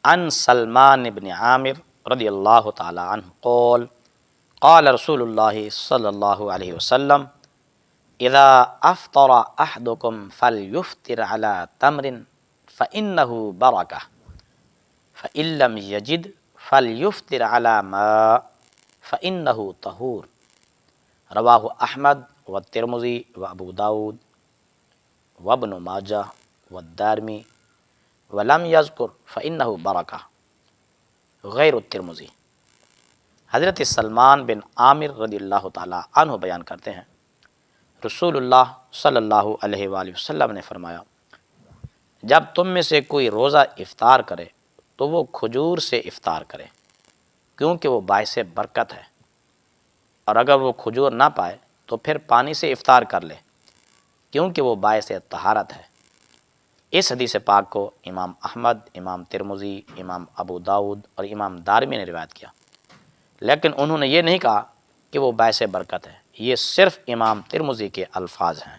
عن سلمان بن عامر رضی اللہ تعالی عنہ قال قال رسول اللہ صلی اللہ علیہ وسلم اذا افطر احدکم فلیفطر علی تمر فإنه برکہ فإن لم یجد فلیفطر علی ماء فإنه طہور رواہ احمد والترمذی وابو داود وابن ماجہ والدارمی ولم یذکر فإنه برکہ غیر الترمذی۔ حضرت سلمان بن عامر رضی اللہ تعالی عنہ بیان کرتے ہیں رسول اللہ صلی اللہ علیہ وآلہ وسلم نے فرمایا جب تم میں سے کوئی روزہ افطار کرے تو وہ کھجور سے افطار کرے کیونکہ وہ باعث برکت ہے، اور اگر وہ کھجور نہ پائے تو پھر پانی سے افطار کر لے کیونکہ وہ باعث طہارت ہے۔ اس حدیث پاک کو امام احمد، امام ترمذی، امام ابو داود اور امام دارمی نے روایت کیا، لیکن انہوں نے یہ نہیں کہا کہ وہ باعث برکت ہے، یہ صرف امام ترمذی کے الفاظ ہیں۔